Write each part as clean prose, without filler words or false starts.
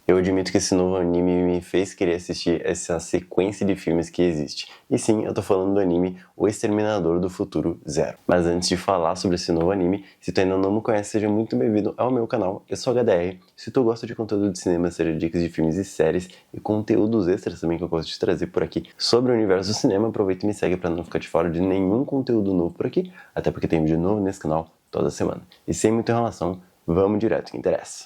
Eu admito que esse novo anime me fez querer assistir essa sequência de filmes que existe. E sim, eu tô falando do anime O Exterminador do Futuro Zero. Mas antes de falar sobre esse novo anime, se tu ainda não me conhece, seja muito bem-vindo ao meu canal. Eu sou HDR. Se tu gosta de conteúdo de cinema, seja dicas de filmes e séries e conteúdos extras também que eu gosto de trazer por aqui sobre o universo do cinema, aproveita e me segue para não ficar de fora de nenhum conteúdo novo por aqui, até porque tem vídeo novo nesse canal toda semana. E sem muita enrolação, vamos direto que interessa.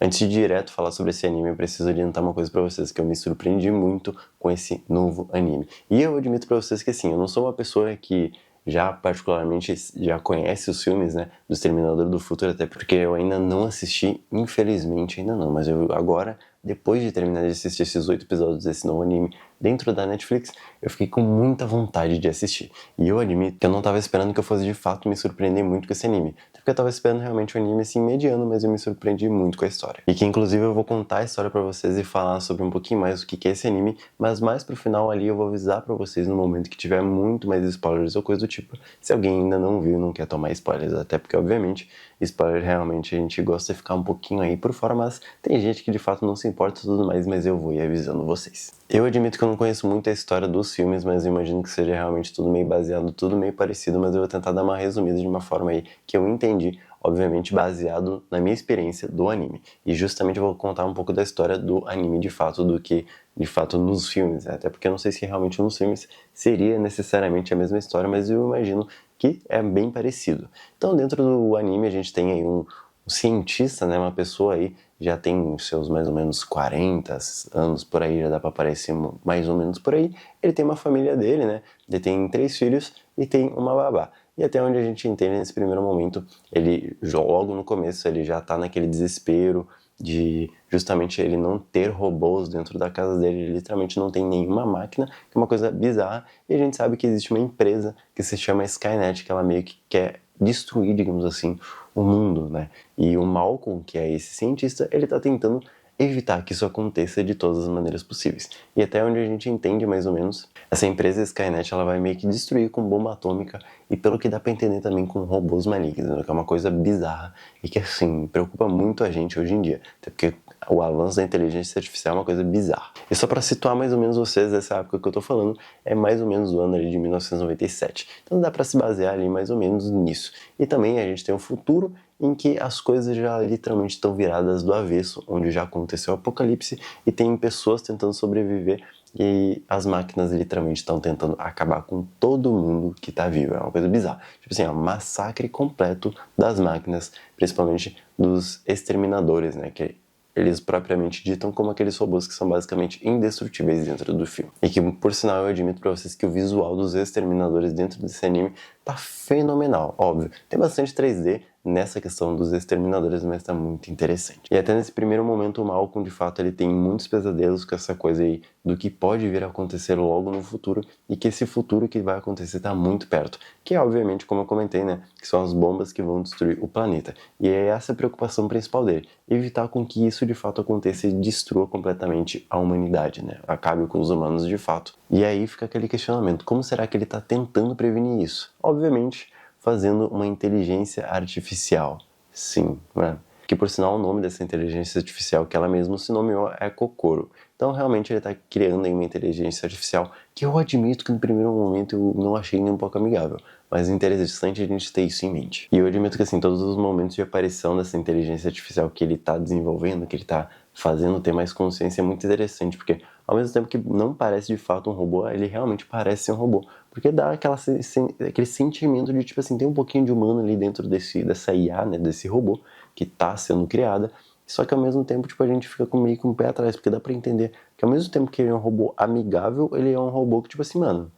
Antes de direto falar sobre esse anime, eu preciso adiantar uma coisa pra vocês, que eu me surpreendi muito com esse novo anime. E eu admito pra vocês que assim, eu não sou uma pessoa que já particularmente já conhece os filmes, né, do Exterminador do Futuro, até porque eu ainda não assisti, infelizmente ainda não, mas eu agora, depois de terminar de assistir esses 8 episódios desse novo anime dentro da Netflix, eu fiquei com muita vontade de assistir. E eu admito que eu não tava esperando que eu fosse de fato me surpreender muito com esse anime. Até porque eu tava esperando realmente um anime assim mediano, mas eu me surpreendi muito com a história. E que inclusive eu vou contar a história pra vocês e falar sobre um pouquinho mais do que é esse anime, mas mais pro final ali eu vou avisar pra vocês no momento que tiver muito mais spoilers ou coisa do tipo, se alguém ainda não viu e não quer tomar spoilers, até porque obviamente spoiler realmente a gente gosta de ficar um pouquinho aí por fora, mas tem gente que de fato não se importa e tudo mais, mas eu vou ir avisando vocês. Eu admito que eu não conheço muito a história dos filmes, mas eu imagino que seja realmente tudo meio baseado, tudo meio parecido, mas eu vou tentar dar uma resumida de uma forma aí que eu entendi, obviamente baseado na minha experiência do anime. E justamente eu vou contar um pouco da história do anime de fato, do que de fato nos filmes, né? Até porque eu não sei se realmente nos filmes seria necessariamente a mesma história, mas eu imagino que é bem parecido. Então dentro do anime a gente tem aí um cientista, né, uma pessoa aí, já tem seus mais ou menos 40 anos por aí, já dá pra aparecer mais ou menos por aí. Ele tem uma família dele, né, ele tem 3 filhos e tem uma babá. E até onde a gente entende nesse primeiro momento, ele logo no começo ele já tá naquele desespero de justamente ele não ter robôs dentro da casa dele, ele literalmente não tem nenhuma máquina, que é uma coisa bizarra, e a gente sabe que existe uma empresa que se chama Skynet, que ela meio que quer destruir, digamos assim, o mundo, né? E o Malcolm, que é esse cientista, ele tá tentando evitar que isso aconteça de todas as maneiras possíveis. E até onde a gente entende mais ou menos, essa empresa Skynet ela vai meio que destruir com bomba atômica e pelo que dá pra entender também com robôs malignos, né? Que é uma coisa bizarra e que assim, preocupa muito a gente hoje em dia, até porque o avanço da inteligência artificial é uma coisa bizarra. E só para situar mais ou menos vocês dessa época que eu tô falando, é mais ou menos o ano ali de 1997. Então dá para se basear ali mais ou menos nisso. E também a gente tem um futuro em que as coisas já literalmente estão viradas do avesso, onde já aconteceu o apocalipse e tem pessoas tentando sobreviver e as máquinas literalmente estão tentando acabar com todo mundo que tá vivo. É uma coisa bizarra. Tipo assim, é um massacre completo das máquinas, principalmente dos exterminadores, né? Que eles propriamente ditam como aqueles robôs que são basicamente indestrutíveis dentro do filme. E que, por sinal, eu admito pra vocês que o visual dos exterminadores dentro desse anime tá fenomenal, óbvio. Tem bastante 3D nessa questão dos exterminadores, mas tá muito interessante. E até nesse primeiro momento o Malcolm, de fato, ele tem muitos pesadelos com essa coisa aí do que pode vir a acontecer logo no futuro e que esse futuro que vai acontecer tá muito perto. Que é, obviamente, como eu comentei, né, que são as bombas que vão destruir o planeta. E é essa a preocupação principal dele, evitar com que isso de fato aconteça e destrua completamente a humanidade, né, acabe com os humanos de fato. E aí fica aquele questionamento, como será que ele tá tentando prevenir isso? Obviamente, fazendo uma inteligência artificial. Sim, né? Que por sinal o nome dessa inteligência artificial que ela mesma se nomeou é Kokoro. Então realmente ele está criando aí uma inteligência artificial que eu admito que no primeiro momento eu não achei nem um pouco amigável. Mas é interessante a gente ter isso em mente. E eu admito que assim, todos os momentos de aparição dessa inteligência artificial que ele está desenvolvendo, que ele está fazendo ter mais consciência é muito interessante, porque ao mesmo tempo que não parece de fato um robô, ele realmente parece ser um robô. Porque dá aquele sentimento de, tipo assim, tem um pouquinho de humano ali dentro dessa IA, né, desse robô que tá sendo criada. Só que ao mesmo tempo, tipo, a gente fica meio com o pé atrás, porque dá pra entender que ao mesmo tempo que ele é um robô amigável, ele é um robô que, tipo assim, mano,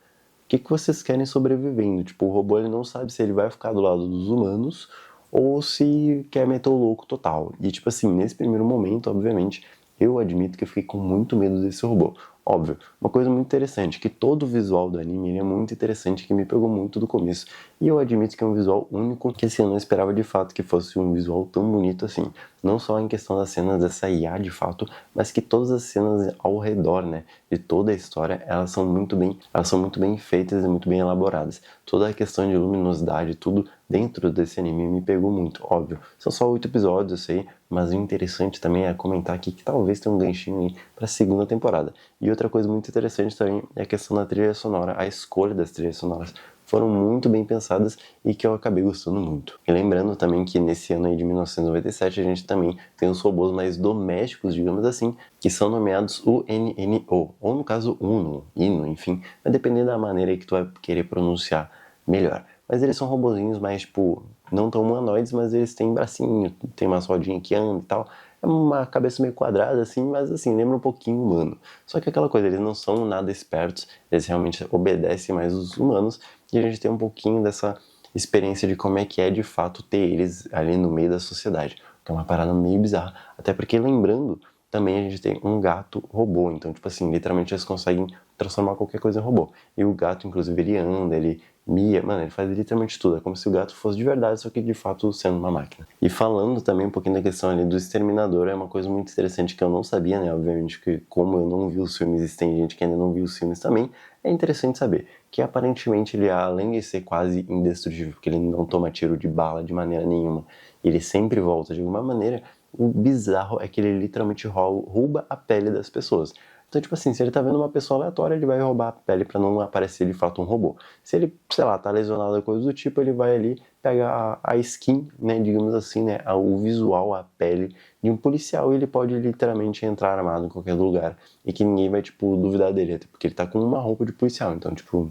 o que vocês querem sobrevivendo? Tipo, o robô ele não sabe se ele vai ficar do lado dos humanos ou se quer meter o louco total. E tipo assim, nesse primeiro momento, obviamente, eu admito que eu fiquei com muito medo desse robô. Óbvio, uma coisa muito interessante, que todo o visual do anime ele é muito interessante, que me pegou muito do começo. E eu admito que é um visual único, que assim, eu não esperava de fato que fosse um visual tão bonito assim. Não só em questão das cenas dessa IA de fato, mas que todas as cenas ao redor, né, de toda a história, elas são muito bem feitas e muito bem elaboradas. Toda a questão de luminosidade, tudo dentro desse anime me pegou muito, óbvio. São só 8 episódios, eu sei, mas o interessante também é comentar aqui que talvez tenha um ganchinho aí pra segunda temporada. E outra coisa muito interessante também é a questão da trilha sonora, a escolha das trilhas sonoras foram muito bem pensadas e que eu acabei gostando muito. E lembrando também que nesse ano aí de 1997 a gente também tem os robôs mais domésticos, digamos assim, que são nomeados UNNO, ou no caso UNO, INO, enfim, vai depender da maneira que tu vai querer pronunciar melhor. Mas eles são robozinhos mais, tipo, não tão humanoides, mas eles têm bracinho, tem uma rodinha que anda e tal. É uma cabeça meio quadrada, assim, mas assim, lembra um pouquinho humano. Só que aquela coisa, eles não são nada espertos, eles realmente obedecem mais os humanos, e a gente tem um pouquinho dessa experiência de como é que é de fato ter eles ali no meio da sociedade. Que é uma parada meio bizarra. Até porque, lembrando, também a gente tem um gato robô. Então, tipo assim, literalmente eles conseguem transformar qualquer coisa em robô. E o gato, inclusive, ele anda, ele mia, mano, ele faz literalmente tudo. É como se o gato fosse de verdade, só que de fato sendo uma máquina. E falando também um pouquinho da questão ali do Exterminador, é uma coisa muito interessante que eu não sabia, né? Obviamente que como eu não vi os filmes e tem gente que ainda não viu os filmes também, é interessante saber que aparentemente ele, além de ser quase indestrutível, porque ele não toma tiro de bala de maneira nenhuma, ele sempre volta de alguma maneira, o bizarro é que ele literalmente rouba a pele das pessoas. Então, tipo assim, se ele tá vendo uma pessoa aleatória, ele vai roubar a pele pra não aparecer de fato um robô. Se ele, sei lá, tá lesionado ou coisa do tipo, ele vai ali pegar a skin, né, digamos assim, né, o visual, a pele de um policial e ele pode literalmente entrar armado em qualquer lugar e que ninguém vai, tipo, duvidar dele, até porque ele tá com uma roupa de policial. Então, tipo,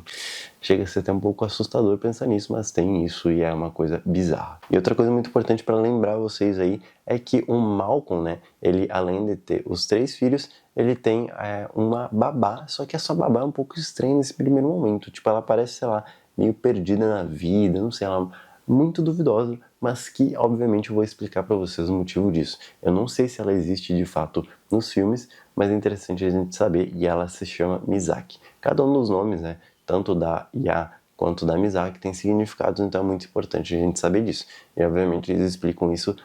chega a ser até um pouco assustador pensar nisso, mas tem isso e é uma coisa bizarra. E outra coisa muito importante para lembrar vocês aí é que o Malcolm, né, ele além de ter os 3 filhos, ele tem uma babá, só que essa babá é um pouco estranha nesse primeiro momento. Tipo, ela parece, sei lá, meio perdida na vida, não sei, ela muito duvidosa, mas que obviamente eu vou explicar para vocês o motivo disso. Eu não sei se ela existe de fato nos filmes, mas é interessante a gente saber, e ela se chama Misaki. Cada um dos nomes, né, tanto da Ya quanto da Misaki tem significados, então é muito importante a gente saber disso. E obviamente eles explicam isso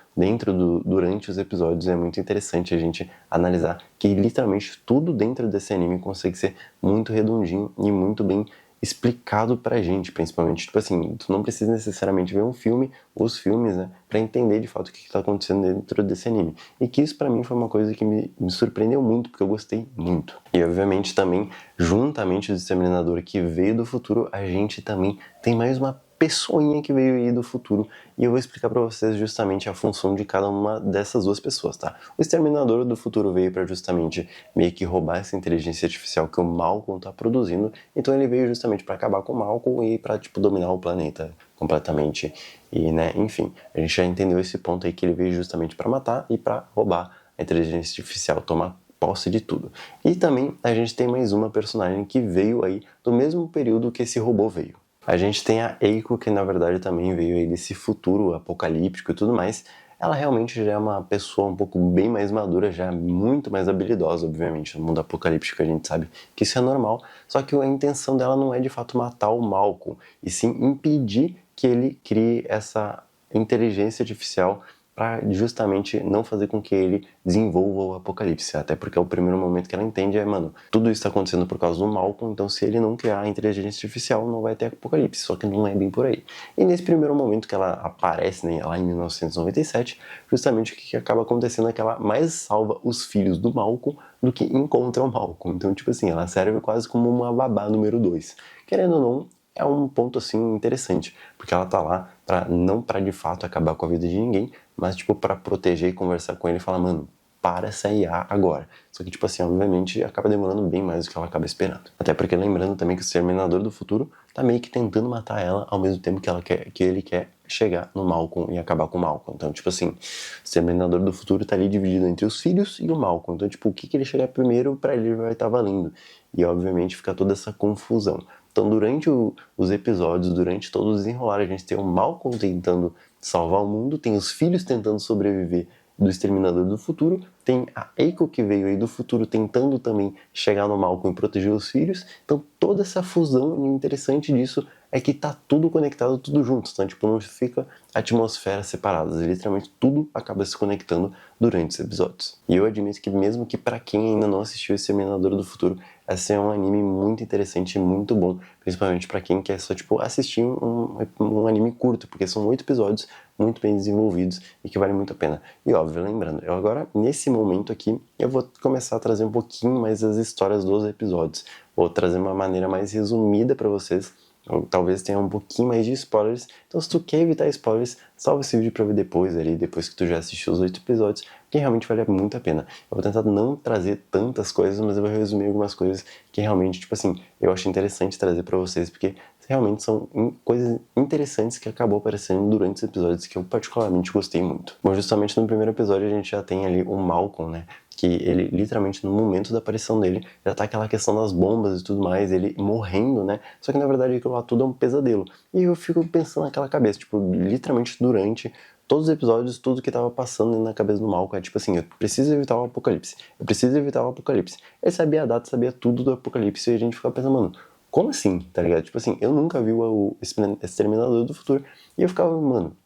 durante os episódios, é muito interessante a gente analisar que literalmente tudo dentro desse anime consegue ser muito redondinho e muito bem explicado pra gente, principalmente. Tipo assim, tu não precisa necessariamente ver um filme, os filmes, né, pra entender de fato o que tá acontecendo dentro desse anime. E que isso pra mim foi uma coisa que me surpreendeu muito, porque eu gostei muito. E obviamente também, juntamente do Exterminador que veio do futuro, a gente também tem mais uma pessoinha que veio aí do futuro e eu vou explicar para vocês justamente a função de cada uma dessas duas pessoas, tá? O Exterminador do futuro veio para justamente meio que roubar essa inteligência artificial que o Malcolm tá produzindo, então ele veio justamente para acabar com o Malcolm e para tipo dominar o planeta completamente e, né, enfim, a gente já entendeu esse ponto aí que ele veio justamente para matar e para roubar a inteligência artificial, tomar posse de tudo. E também a gente tem mais uma personagem que veio aí do mesmo período que esse robô veio. A gente tem a Eiko, que na verdade também veio aí desse futuro apocalíptico e tudo mais. Ela realmente já é uma pessoa um pouco bem mais madura, já muito mais habilidosa, obviamente. No mundo apocalíptico a gente sabe que isso é normal. Só que a intenção dela não é de fato matar o Malcolm, e sim impedir que ele crie essa inteligência artificial para justamente não fazer com que ele desenvolva o apocalipse. Até porque é o primeiro momento que ela entende mano, tudo isso está acontecendo por causa do Malcolm, então se ele não criar a inteligência artificial, não vai ter apocalipse. Só que não é bem por aí. E nesse primeiro momento que ela aparece, né, lá em 1997, justamente o que acaba acontecendo é que ela mais salva os filhos do Malcolm do que encontra o Malcolm. Então, tipo assim, ela serve quase como uma babá número 2. Querendo ou não, é um ponto assim interessante, porque ela tá lá não para de fato acabar com a vida de ninguém, mas tipo para proteger e conversar com ele e falar, mano, para essa IA agora. Só que tipo assim, obviamente acaba demorando bem mais do que ela acaba esperando. Até porque lembrando também que o Exterminador do Futuro tá meio que tentando matar ela ao mesmo tempo que ele quer chegar no Malcolm e acabar com o Malcolm. Então, tipo assim, o Exterminador do Futuro tá ali dividido entre os filhos e o Malcolm. Então, tipo, o que ele chegar primeiro para ele vai estar valendo. E obviamente fica toda essa confusão. Então, durante os episódios, durante todo o desenrolar, a gente tem o Malcolm tentando salvar o mundo, tem os filhos tentando sobreviver do Exterminador do Futuro, tem a Eiko que veio aí do futuro tentando também chegar no Malcolm e proteger os filhos. Então toda essa fusão, e o interessante disso é que tá tudo conectado, tudo junto, então tipo, não fica atmosferas separadas, literalmente tudo acaba se conectando durante os episódios. E eu admito que mesmo que pra quem ainda não assistiu Exterminador do Futuro, esse é um anime muito interessante e muito bom, principalmente pra quem quer só tipo assistir um anime curto, porque são 8 episódios muito bem desenvolvidos e que vale muito a pena. E óbvio, lembrando, eu agora, nesse momento aqui, eu vou começar a trazer um pouquinho mais as histórias dos episódios. Vou trazer uma maneira mais resumida pra vocês, ou talvez tenha um pouquinho mais de spoilers. Então se tu quer evitar spoilers, salva esse vídeo pra ver depois ali, depois que tu já assistiu os 8 episódios, que realmente vale muito a pena. Eu vou tentar não trazer tantas coisas, mas eu vou resumir algumas coisas que realmente, tipo assim, eu acho interessante trazer pra vocês, porque realmente são coisas interessantes que acabou aparecendo durante os episódios que eu particularmente gostei muito. Bom, justamente no primeiro episódio a gente já tem ali o Malcolm, né? Que ele, literalmente, no momento da aparição dele, já tá aquela questão das bombas e tudo mais, ele morrendo, né? Só que, na verdade, aquilo lá tudo é um pesadelo. E eu fico pensando naquela cabeça, tipo, literalmente durante todos os episódios, tudo que tava passando na cabeça do Malcolm é tipo assim, eu preciso evitar o apocalipse, eu preciso evitar o apocalipse. Ele sabia a data, sabia tudo do apocalipse, e a gente ficava pensando, mano, como assim, tá ligado? Tipo assim, eu nunca vi o Exterminador do Futuro, e eu ficava, mano,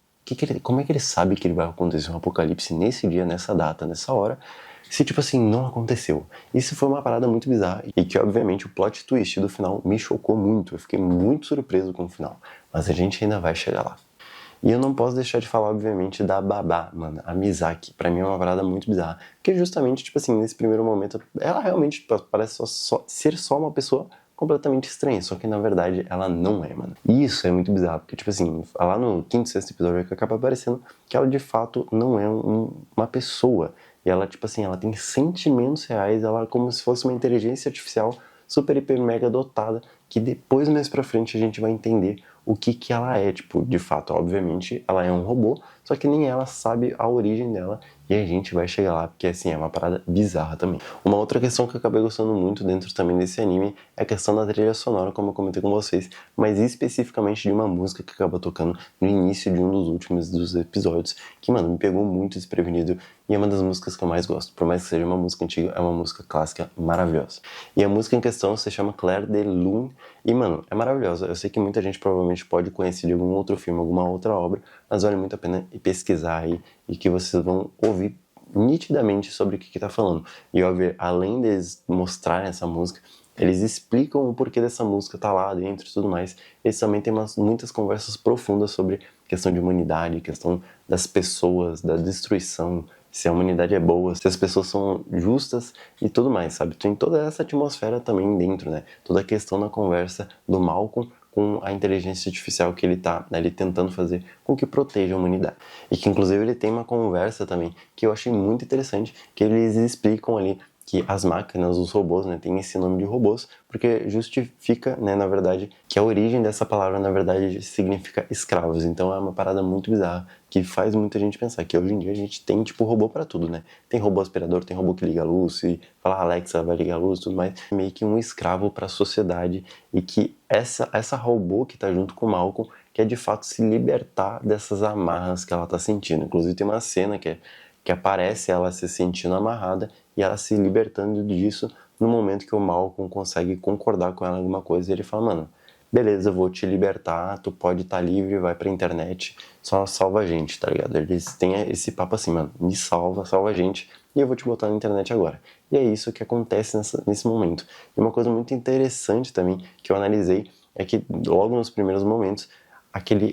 como é que ele sabe que ele vai acontecer um apocalipse nesse dia, nessa data, nessa hora, se, tipo assim, não aconteceu? Isso foi uma parada muito bizarra e que, obviamente, o plot twist do final me chocou muito. Eu fiquei muito surpreso com o final. Mas a gente ainda vai chegar lá. E eu não posso deixar de falar, obviamente, da babá, mano, a Misaki. Pra mim é uma parada muito bizarra. Porque justamente, tipo assim, nesse primeiro momento, ela realmente tipo, parece ser só uma pessoa completamente estranha, só que na verdade ela não é, mano. E isso é muito bizarro, porque tipo assim, lá no quinto, sexto episódio que acaba aparecendo que ela de fato não é uma pessoa. E ela, tipo assim, ela tem sentimentos reais, ela é como se fosse uma inteligência artificial super, hiper, mega dotada, que depois, mais pra frente, a gente vai entender o que ela é, tipo, de fato, obviamente, ela é um robô, só que nem ela sabe a origem dela, e a gente vai chegar lá, porque, assim, é uma parada bizarra também. Uma outra questão que eu acabei gostando muito dentro também desse anime é a questão da trilha sonora, como eu comentei com vocês, mas especificamente de uma música que acaba tocando no início de um dos últimos dos episódios, que, mano, me pegou muito desprevenido, e é uma das músicas que eu mais gosto. Por mais que seja uma música antiga, é uma música clássica maravilhosa. E a música em questão se chama Clair de Lune, e, mano, é maravilhosa. Eu sei que muita gente provavelmente pode conhecer de algum outro filme, alguma outra obra, mas vale muito a pena pesquisar aí e que vocês vão ouvir nitidamente sobre o que tá falando. E, óbvio, além deles mostrarem essa música, eles explicam o porquê dessa música tá lá dentro e tudo mais. Eles também têm muitas conversas profundas sobre questão de humanidade, questão das pessoas, da destruição, se a humanidade é boa, se as pessoas são justas e tudo mais, sabe? Tem toda essa atmosfera também dentro, né? Toda a questão da conversa do Malcolm com a inteligência artificial que ele tá, né, ele tentando fazer com que proteja a humanidade. E que, inclusive, ele tem uma conversa também que eu achei muito interessante, que eles explicam ali que as máquinas, os robôs, né, tem esse nome de robôs, porque justifica, né, na verdade, que a origem dessa palavra, na verdade, significa escravos. Então é uma parada muito bizarra, que faz muita gente pensar que hoje em dia a gente tem, tipo, robô pra tudo, né? Tem robô aspirador, tem robô que liga a luz, e fala Alexa, vai ligar a luz, tudo mais. Meio que um escravo pra sociedade, e que essa robô que tá junto com o Malcolm quer, de fato, se libertar dessas amarras que ela tá sentindo. Inclusive tem uma cena que aparece ela se sentindo amarrada e ela se libertando disso no momento que o Malcolm consegue concordar com ela em alguma coisa e ele fala, mano, beleza, eu vou te libertar, tu pode estar livre, vai pra internet, só salva a gente, tá ligado? Eles têm esse papo assim, mano, me salva, salva a gente e eu vou te botar na internet agora. E é isso que acontece nesse momento. E uma coisa muito interessante também que eu analisei é que logo nos primeiros momentos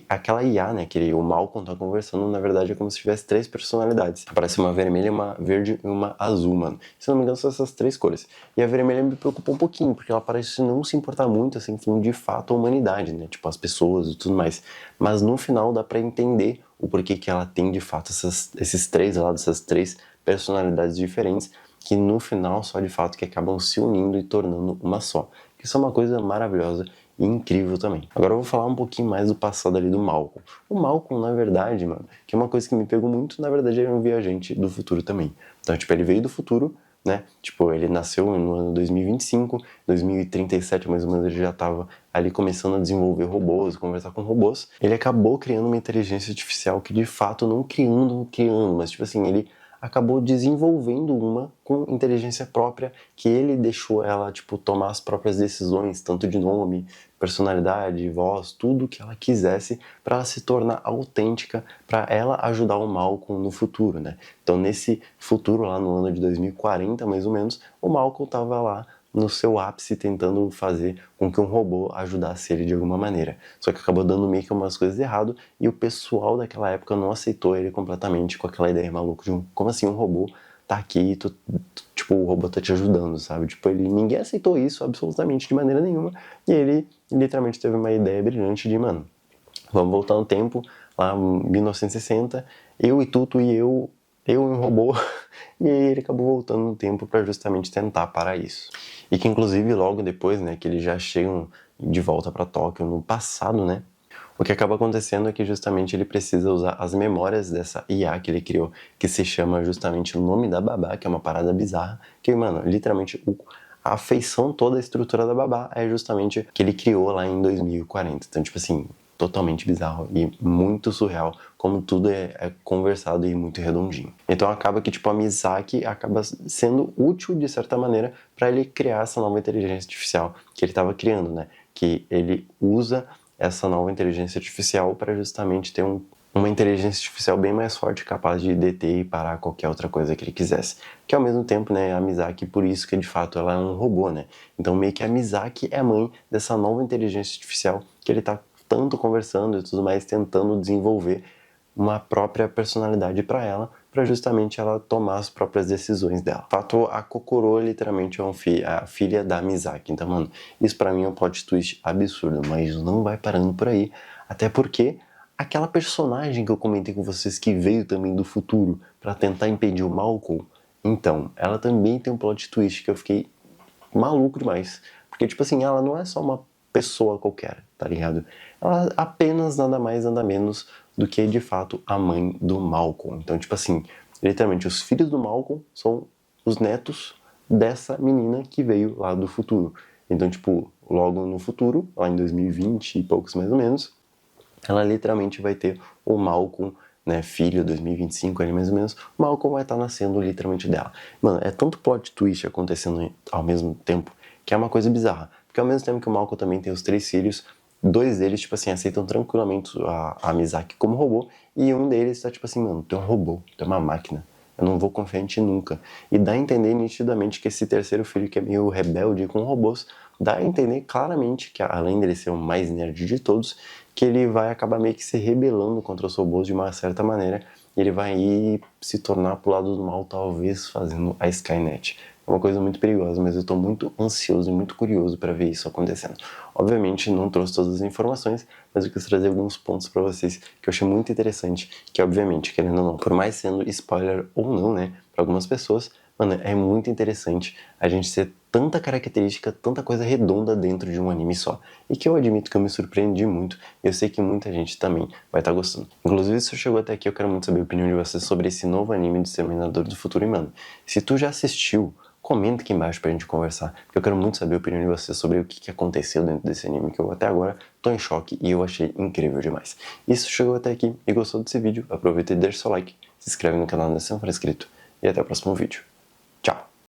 aquela IA, né, o Malcolm tá conversando, na verdade é como se tivesse 3 personalidades. Aparece uma vermelha, uma verde e uma azul, mano. Se não me engano, são essas 3 cores. E a vermelha me preocupou um pouquinho, porque ela parece não se importar muito, assim, com de fato a humanidade, né, tipo as pessoas e tudo mais. Mas no final dá pra entender o porquê que ela tem de fato esses 3 lados, essas 3 personalidades diferentes, que no final só de fato que acabam se unindo e tornando uma só. Isso é uma coisa maravilhosa e incrível também. Agora eu vou falar um pouquinho mais do passado ali do Malcolm. O Malcolm, na verdade, mano, que é uma coisa que me pegou muito, na verdade, ele é um viajante do futuro também. Então, tipo, ele veio do futuro, né? Tipo, ele nasceu no ano 2025, 2037 mais ou menos ele já tava ali começando a desenvolver robôs, conversar com robôs. Ele acabou criando uma inteligência artificial que de fato não criando, mas tipo assim, ele acabou desenvolvendo uma com inteligência própria, que ele deixou ela, tipo, tomar as próprias decisões, tanto de nome, personalidade, voz, tudo que ela quisesse, para ela se tornar autêntica, para ela ajudar o Malcolm no futuro, né? Então, nesse futuro, lá no ano de 2040, mais ou menos, o Malcolm estava lá no seu ápice tentando fazer com que um robô ajudasse ele de alguma maneira. Só que acabou dando meio que umas coisas errado e o pessoal daquela época não aceitou ele completamente com aquela ideia maluca de como assim um robô tá aqui e tipo, o robô tá te ajudando, sabe? Tipo, ninguém aceitou isso absolutamente de maneira nenhuma e ele literalmente teve uma ideia brilhante de, mano, vamos voltar no tempo, lá em 1960, eu e Tuto e eu e um robô, e aí ele acabou voltando no tempo para justamente tentar parar isso. E que inclusive logo depois, né, que eles já chegam de volta para Tóquio no passado, né, o que acaba acontecendo é que justamente ele precisa usar as memórias dessa IA que ele criou, que se chama justamente o nome da babá, que é uma parada bizarra, que, mano, literalmente a feição toda, a estrutura da babá é justamente que ele criou lá em 2040. Então, tipo assim, totalmente bizarro e muito surreal, como tudo é conversado e muito redondinho. Então acaba que, tipo, a Misaki acaba sendo útil, de certa maneira, para ele criar essa nova inteligência artificial que ele estava criando, né? Que ele usa essa nova inteligência artificial para justamente ter uma inteligência artificial bem mais forte, capaz de deter e parar qualquer outra coisa que ele quisesse. Que ao mesmo tempo, né, a Misaki, por isso que de fato ela é um robô, né? Então meio que a Misaki é a mãe dessa nova inteligência artificial que ele tá tanto conversando e tudo mais, tentando desenvolver uma própria personalidade para ela, para justamente ela tomar as próprias decisões dela. De fato, a Kokoro literalmente é a filha da Misaki. Então, mano, isso para mim é um plot twist absurdo, mas não vai parando por aí, até porque aquela personagem que eu comentei com vocês que veio também do futuro para tentar impedir o Malcolm, então, ela também tem um plot twist que eu fiquei maluco demais. Porque, tipo assim, ela não é só uma pessoa qualquer, tá ligado? Ela apenas nada mais, nada menos do que, de fato, a mãe do Malcolm. Então, tipo assim, literalmente, os filhos do Malcolm são os netos dessa menina que veio lá do futuro. Então, tipo, logo no futuro, lá em 2020 e poucos mais ou menos, ela literalmente vai ter o Malcolm, né, filho, 2025 ali mais ou menos, o Malcolm vai estar nascendo literalmente dela. Mano, é tanto plot twist acontecendo ao mesmo tempo que é uma coisa bizarra. Porque ao mesmo tempo que o Malcolm também tem os 3 filhos, 2 deles, tipo assim, aceitam tranquilamente a Misaki como robô, e um deles tá tipo assim, mano, tu é um robô, tu é uma máquina. Eu não vou confiar em ti nunca. E dá a entender nitidamente que esse terceiro filho, que é meio rebelde com robôs, dá a entender claramente que, além dele ser o mais nerd de todos, que ele vai acabar meio que se rebelando contra os robôs de uma certa maneira, e ele vai ir se tornar pro lado do mal, talvez fazendo a Skynet. É uma coisa muito perigosa, mas eu tô muito ansioso e muito curioso para ver isso acontecendo. Obviamente não trouxe todas as informações, mas eu quis trazer alguns pontos para vocês que eu achei muito interessante, que obviamente, querendo ou não, por mais sendo spoiler ou não, né, para algumas pessoas, mano, é muito interessante a gente ser tanta característica, tanta coisa redonda dentro de um anime só. E que eu admito que eu me surpreendi muito, e eu sei que muita gente também vai estar gostando. Inclusive, se você chegou até aqui, eu quero muito saber a opinião de vocês sobre esse novo anime do Exterminador do Futuro. E, mano, se tu já assistiu, comenta aqui embaixo pra gente conversar, porque eu quero muito saber a opinião de vocês sobre o que aconteceu dentro desse anime, que eu até agora tô em choque e eu achei incrível demais. E se você chegou até aqui e gostou desse vídeo, aproveita e deixa seu like, se inscreve no canal se não for inscrito, e até o próximo vídeo.